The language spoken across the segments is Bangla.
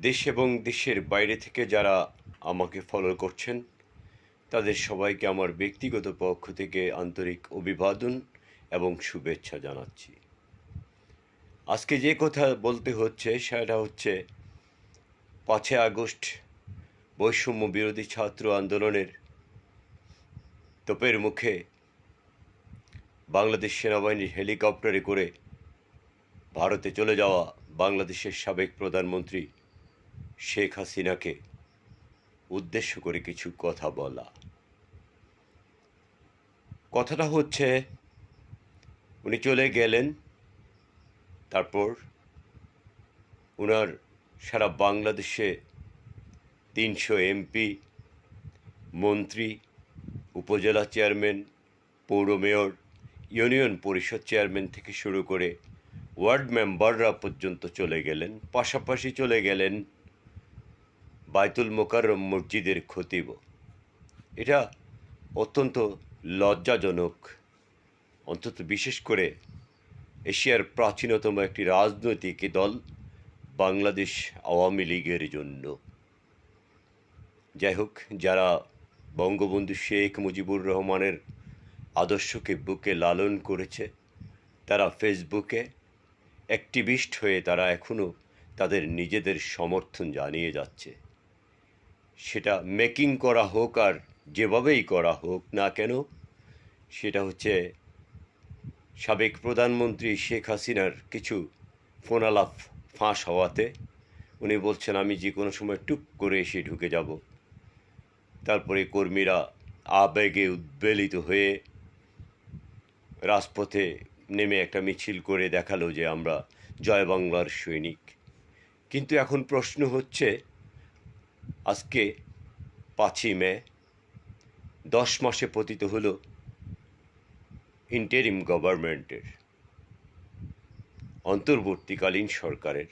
দেশ এবং দেশের বাইরে থেকে যারা আমাকে ফলো করছেন তাদের সবাইকে আমার ব্যক্তিগত পক্ষ থেকে আন্তরিক অভিবাদন এবং শুভেচ্ছা জানাচ্ছি। আজকে যে কথা বলতে হচ্ছে সেটা হচ্ছে 5ই আগস্ট বৈষম্য বিরোধী ছাত্র আন্দোলনের তোপের মুখে বাংলাদেশ সেনাবাহিনীর হেলিকপ্টারে করে ভারতে চলে যাওয়া বাংলাদেশের সাবেক প্রধানমন্ত্রী শেখ হাসিনাকে উদ্দেশ্য করে কিছু কথা বলা। কথাটা হচ্ছে উনি চলে গেলেন, তারপর ওনার সারা বাংলাদেশে 300 এমপি, মন্ত্রী, উপজেলা চেয়ারম্যান, পৌর মেয়র, ইউনিয়ন পরিষদ চেয়ারম্যান থেকে শুরু করে ওয়ার্ড মেম্বাররা পর্যন্ত চলে গেলেন। পাশাপাশি চলে গেলেন বায়তুল মোকাররম মসজিদের খতিব। এটা অত্যন্ত লজ্জাজনক, অন্তত বিশেষ করে এশিয়ার প্রাচীনতম একটি রাজনৈতিক দল বাংলাদেশ আওয়ামী লীগের জন্য। যাই হোক, যারা বঙ্গবন্ধু শেখ মুজিবুর রহমানের আদর্শকে বুকে লালন করেছে তারা ফেসবুকে অ্যাক্টিভিস্ট হয়ে তারা এখনও তাদের নিজেদের সমর্থন জানিয়ে যাচ্ছে। সেটা মেকিং করা হোক আর যেভাবেই করা হোক না কেন, সেটা হচ্ছে সাবেক প্রধানমন্ত্রী শেখ হাসিনার কিছু ফোনালাপ ফাঁস হওয়াতে উনি বলছেন আমি যে কোনো সময় টুক করে এসে ঢুকে যাব। তারপরে কর্মীরা আবেগে উদ্বেলিত হয়ে রাজপথে নেমে একটা মিছিল করে দেখালো যে আমরা জয় বাংলার সৈনিক। কিন্তু এখন প্রশ্ন হচ্ছে, আজকে 5ই মে 10 মাসে পতিত হলো ইন্টারিম গভর্নমেন্টের, অন্তর্বর্তীকালীন সরকারের।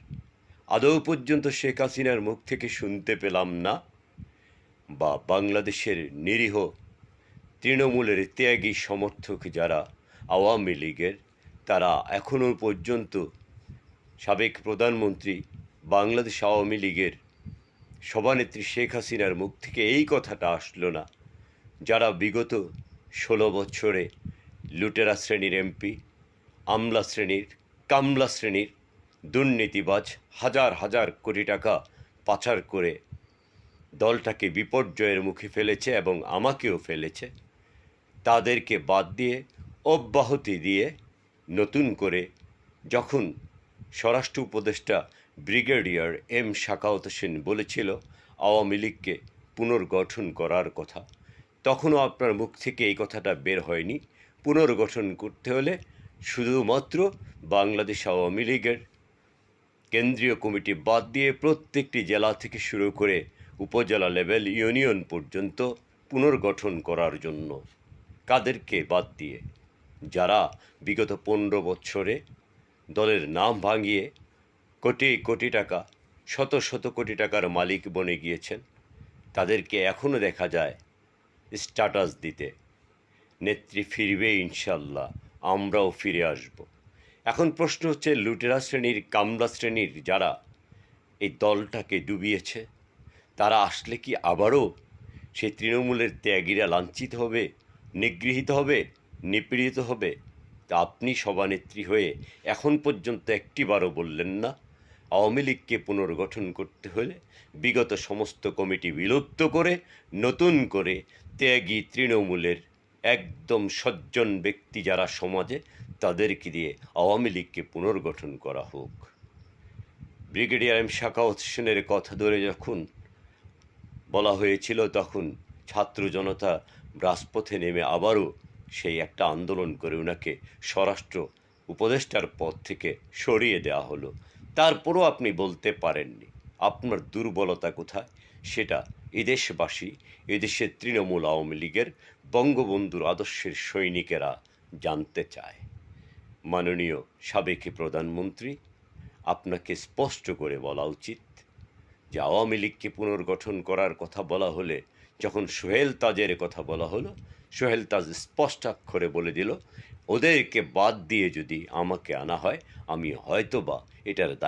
আদৌ পর্যন্ত শেখ হাসিনার মুখ থেকে শুনতে পেলাম না, বা বাংলাদেশের নিরীহ তৃণমূলের ত্যাগী সমর্থক যারা আওয়ামী লীগের, তারা এখনও পর্যন্ত সাবেক প্রধানমন্ত্রী বাংলাদেশ আওয়ামী লীগের সভানেত্রী শেখ হাসিনার মুখ থেকে এই কথাটা আসলো না। যারা বিগত 16 বছরে লুটেরা শ্রেণীর এমপি, আমলা শ্রেণীর, কামলা শ্রেণীর দুর্নীতিবাজ হাজার হাজার কোটি টাকা পাচার করে দলটাকে বিপর্যয়ের মুখে ফেলেছে এবং আমাকেও ফেলেছে, তাদেরকে বাদ দিয়ে অব্যাহতি দিয়ে নতুন করে যখন স্বরাষ্ট্র উপদেষ্টা ব্রিগেডিয়ার এম শাখাওয়াত হোসেন বলেছিল আওয়ামী লীগকে পুনর্গঠন করার কথা, তখনও আপনার মুখ থেকে এই কথাটা বের হয়নি। পুনর্গঠন করতে হলে শুধুমাত্র বাংলাদেশ আওয়ামী লীগের কেন্দ্রীয় কমিটি বাদ দিয়ে প্রত্যেকটি জেলা থেকে শুরু করে উপজেলা লেভেল ইউনিয়ন পর্যন্ত পুনর্গঠন করার জন্য। কাদেরকে বাদ দিয়ে? যারা বিগত 15 বছরে দলের নাম ভাঙিয়ে কোটি কোটি টাকা, শত শত কোটি টাকার মালিক বনে গিয়েছেন, তাদেরকে এখনও দেখা যায় স্ট্যাটাস দিতে, নেত্রী ফিরবে ইনশাল্লাহ, আমরাও ফিরে আসব। এখন প্রশ্ন হচ্ছে, লুটেরা শ্রেণীর, কামলা শ্রেণীর যারা এই দলটাকে ডুবিয়েছে, তারা আসলে কি আবারও সেই তৃণমূলের ত্যাগীরা লাঞ্ছিত হবে, নিগৃহীত হবে, নিপীড়িত হবে? তা আপনি সভানেত্রী হয়ে এখন পর্যন্ত একটিবারও বললেন না আওয়ামী লীগকে পুনর্গঠন করতে হলে বিগত সমস্ত কমিটি বিলুপ্ত করে নতুন করে ত্যাগী তৃণমূলের একদম সজ্জন ব্যক্তি যারা সমাজে, তাদেরকে দিয়ে আওয়ামী লীগকে পুনর্গঠন করা হোক। ব্রিগেডিয়ার এম শাখাওয়াত হোসেনের কথা ধরে যখন বলা হয়েছিল, তখন ছাত্র জনতা রাজপথে নেমে আবারও সেই একটা আন্দোলন করে ওনাকে স্বরাষ্ট্র উপদেষ্টার পদ থেকে সরিয়ে দেওয়া হলো। তারপরও আপনি বলতে পারেননি। আপনার দুর্বলতা কোথায় সেটা এদেশবাসী, এদেশের তৃণমূল আওয়ামী লীগের বঙ্গবন্ধুর আদর্শের সৈনিকেরা জানতে চায়। মাননীয় সাবেক প্রধানমন্ত্রী, আপনাকে স্পষ্ট করে বলা উচিত যে আওয়ামী লীগকে পুনর্গঠন করার কথা বলা হলে, যখন সোহেল তাজের কথা বলা হলো, সোহেল তাজ স্পষ্টাক্ষরে বলে দিল ওদেরকে বাদ দিয়ে যদি আমাকে আনা হয় আমি হয়তো বা এটার